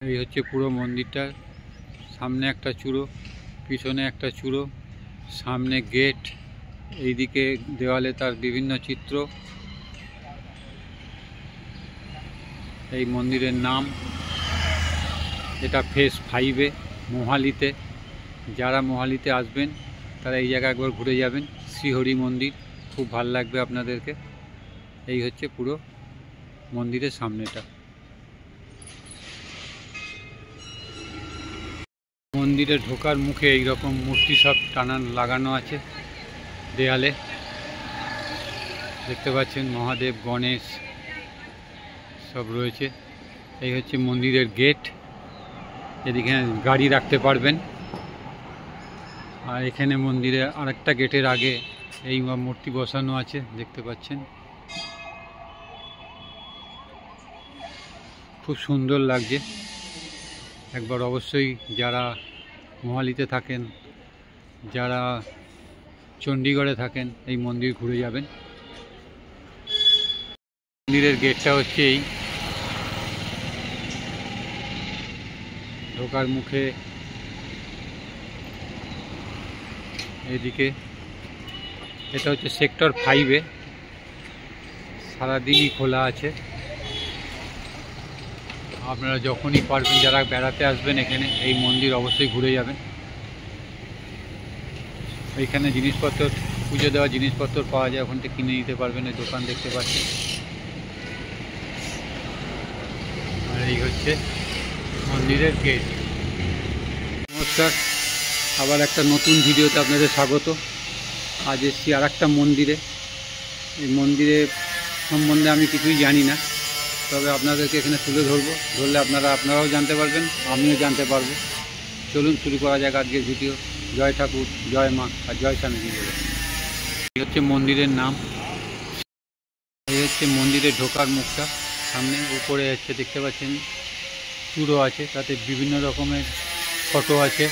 এই হচ্ছে পুরো মন্দিরটা। সামনে একটা চূড়ো, পিছনে একটা চূড়ো, সামনে গেট, এইদিকে দেওয়ালে তার বিভিন্ন চিত্র। এই মন্দিরের নাম, এটা ফেজ 5-এ মোহালিতে। যারা মোহালিতে আসবেন তারা এই জায়গায় একবার ঘুরে যাবেন। শ্রীহরি মন্দির, খুব ভাল লাগবে আপনাদেরকে। এই হচ্ছে পুরো মন্দিরের সামনেটা। মন্দিরে ঢোকার মুখে এইরকম মূর্তি সব লাগানো আছে দেয়ালে, দেখতে পাচ্ছেন। মহাদেব, গণেশ সব রয়েছে। এই হচ্ছে মন্দিরের গেট, এদিকে গাড়ি রাখতে পারবেন। আর এখানে মন্দিরে আরেকটা গেটের আগে এই মূর্তি বসানো আছে, দেখতে পাচ্ছেন। খুব সুন্দর লাগছে। একবার অবশ্যই যারা মোহালিতে থাকেন, যারা চণ্ডীগড়ে থাকেন, এই মন্দির ঘুরে যাবেন। মন্দিরের গেটটা হচ্ছে এই, ঢোকার মুখে এদিকে। এটা হচ্ছে সেক্টর 5-এ, সারাদিনই খোলা আছে। আপনারা যখনই পারবেন, যারা বেড়াতে আসবেন এখানে, এই মন্দির অবশ্যই ঘুরে যাবেন। এইখানে জিনিসপত্র, পুজো দেওয়া জিনিসপত্র পাওয়া যায়, ওখান থেকে কিনে নিতে পারবেন। এই দোকান দেখতে পাচ্ছেন। আর এই হচ্ছে মন্দিরের গেট। নমস্কার, আবার একটা নতুন ভিডিওতে আপনাদের স্বাগত। আজ এসেছি আর একটা মন্দিরে। এই মন্দিরে সম্বন্ধে আমি কিছুই জানি না, তবে আপনাদেরকে এখানে তুলে ধরলে আপনারাও জানতে পারবেন, আমিও জানতে পারবো। চলুন শুরু করা যাক আজকের ভিডিও। জয় ঠাকুর, জয় মা, আর জয় স্বামীজি বলে। এই হচ্ছে মন্দিরের নাম। এই হচ্ছে মন্দিরের ঢোকার মুখটা। সামনে উপরে হচ্ছে দেখতে পাচ্ছেন চূড়ো আছে, তাতে বিভিন্ন রকমের ফটো আছে,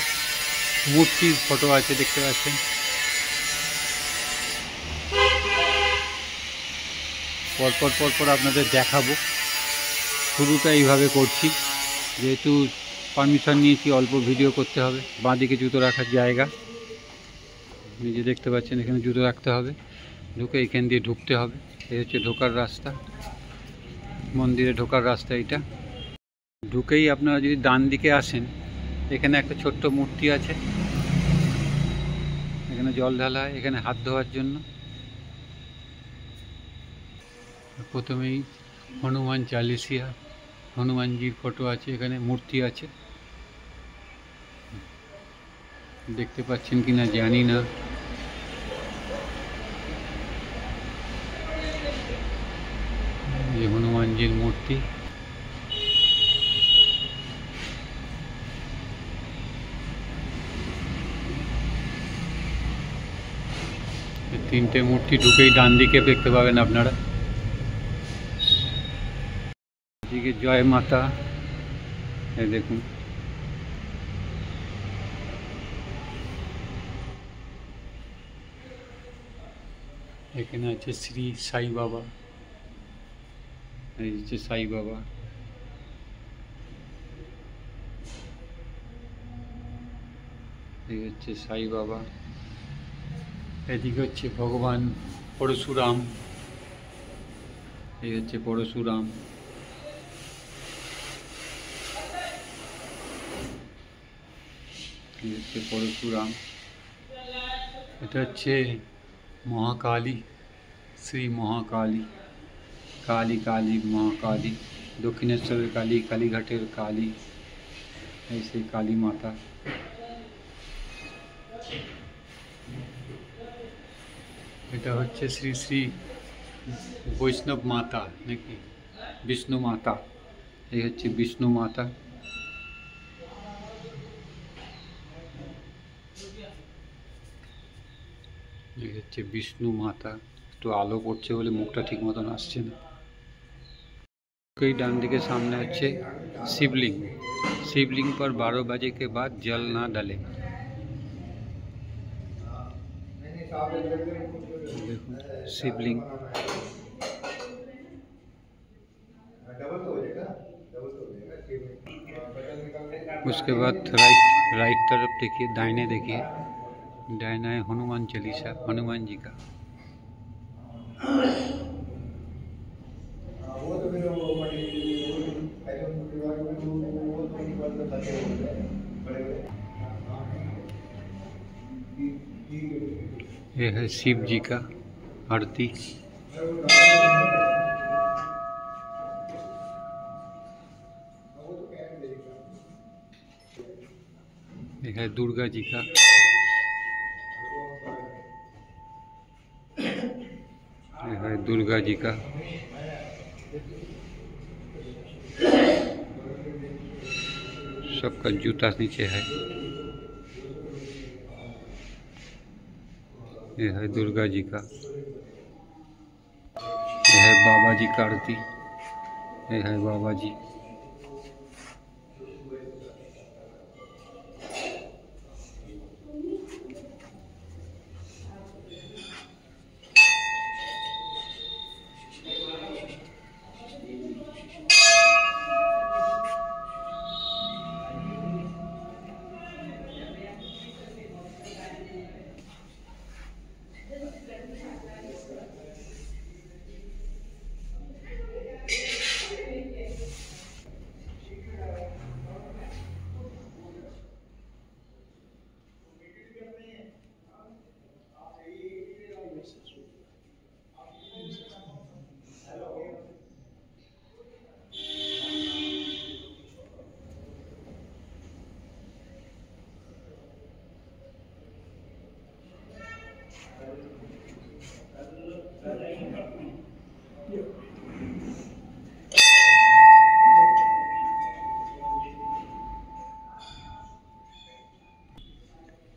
মূর্তির ফটো আছে, দেখতে পাচ্ছেন। পরপর আপনাদের দেখাবো। শুরুটা এইভাবে করছি, যেহেতু পারমিশন নিয়েছি, অল্প ভিডিও করতে হবে। বাঁদিকে জুতো রাখার জায়গা, নিজে দেখতে পাচ্ছেন। এখানে জুতো রাখতে হবে, ঢুকে এখান দিয়ে ঢুকতে হবে। এই হচ্ছে ঢোকার রাস্তা, মন্দিরে ঢোকার রাস্তা এইটা। ঢুকেই আপনারা যদি ডান দিকে আসেন, এখানে একটা ছোট্ট মূর্তি আছে, এখানে জল ঢালা হয়, এখানে হাত ধোয়ার জন্য। প্রথমেই হনুমান চালিসিয়া, হনুমানজির ফটো আছে, এখানে মূর্তি আছে, দেখতে পাচ্ছেন কিনা জানি না। এই হনুমানজির মূর্তি। তিনটে মূর্তি ঢুকেই ডান দিকে দেখতে পাবেন আপনারা। এদিকে জয় মাতা, এই দেখুন। এখানে আছে শ্রী সাই বাবা, এই হচ্ছে সাই বাবা। এই হচ্ছে সাই বাবা। এদিকে হচ্ছে ভগবান পরশুরাম, এই হচ্ছে পরশুরাম। এই হচ্ছে পরশুরাম। এটা হচ্ছে মহাকালী, শ্রী মহাকালী, কালী কালী মহাকালী, দক্ষিণেশ্বরের কালী, কালীঘাটের কালী, এই সেই কালী মাতা। এটা হচ্ছে শ্রী শ্রী বৈষ্ণব মাতা, নাকি বিষ্ণু মাতা। এই হচ্ছে বিষ্ণু মাতা। এই হচ্ছে বিষ্ণু মাতা। একটু আলো পড়ছে বলে মুখটা ঠিক মতন আসছে না। ডান দিকে সামনে হচ্ছে शिवलिंग। शिवलिंग पर 12 बजे के बाद जल ना डालें। देखो शिवलिंग। उसके बाद राइट तरफ देखिए, दाहिने देखिए, दाहिना है हनुमान चालीसा, हनुमान जी का। ये है शिव जी का आरती। ये है दुर्गा जी का। ये है दुर्गा जी का। सबका जूता नीचे है। ये है दुर्गा जी का। ये है बाबा जी का आरती। ये है बाबा जी।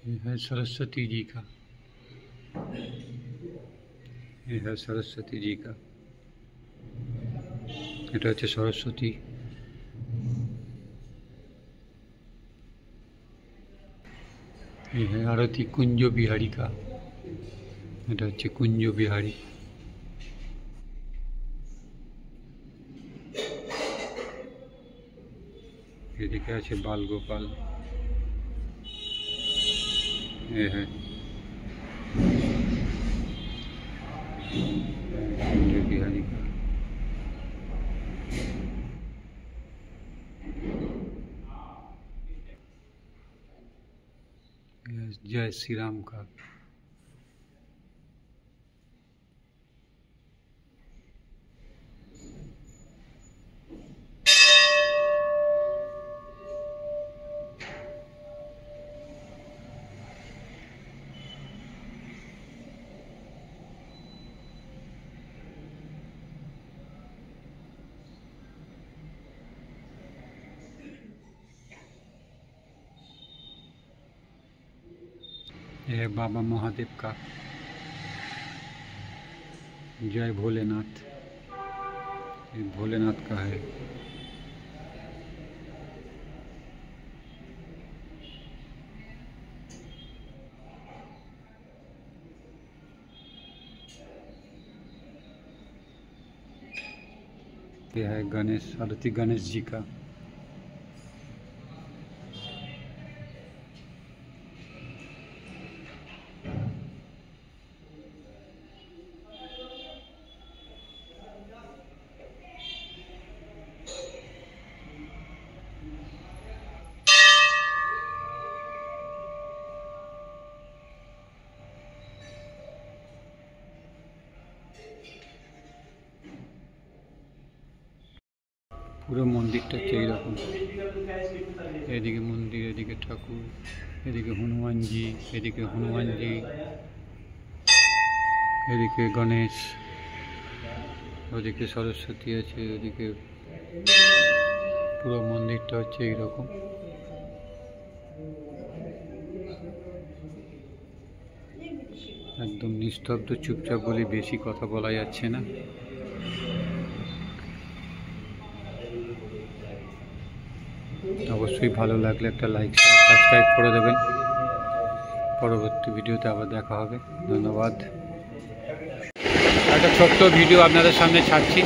ये है सरस्वती जी का। ये है सरस्वती जी का। এটা হচ্ছে सरस्वती। ये है आरती कुंज बिहारी का। এটা হচ্ছে कुंज बिहारी। এদিকে আছে बाल गोपाल। ये है कुंज बिहारी का। जय श्री राम का। यह है बाबा महादेव का। जय भोलेनाथ। ये भोलेनाथ का है। यह है गणेश, आरती गणेश जी का। পুরো মন্দিরটা হচ্ছে এইরকম। এদিকে মন্দির, এদিকে ঠাকুর, এদিকে হনুমানজি, এদিকে হনুমানজি, এদিকে গণেশ, ওদিকে সরস্বতী আছে, ওদিকে পুরো মন্দিরটা হচ্ছে এইরকম। একদম নিস্তব্ধ, চুপচাপ বলে বেশি কথা বলা যাচ্ছে না। অবশ্যই ভালো লাগলে একটা লাইক, সাবস্ক্রাইব করে দেবেন। পরবর্তী ভিডিওতে আবার দেখা হবে। ধন্যবাদ। একটা ছোট্ট ভিডিও আপনাদের সামনে ছাড়ছি।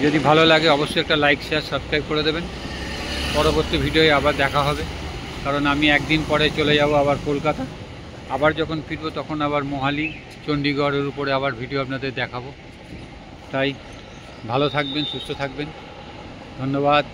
যদি ভালো লাগে অবশ্যই একটা লাইক, শেয়ার, সাবস্ক্রাইব করে দেবেন। পরবর্তী ভিডিওয়ে আবার দেখা হবে, কারণ আমি একদিন পরে চলে যাব আবার কলকাতা। আবার যখন ফিরবো তখন আবার মোহালি, চণ্ডীগড়ের উপরে আবার ভিডিও আপনাদের দেখাবো। তাই ভালো থাকবেন, সুস্থ থাকবেন, ধন্যবাদ।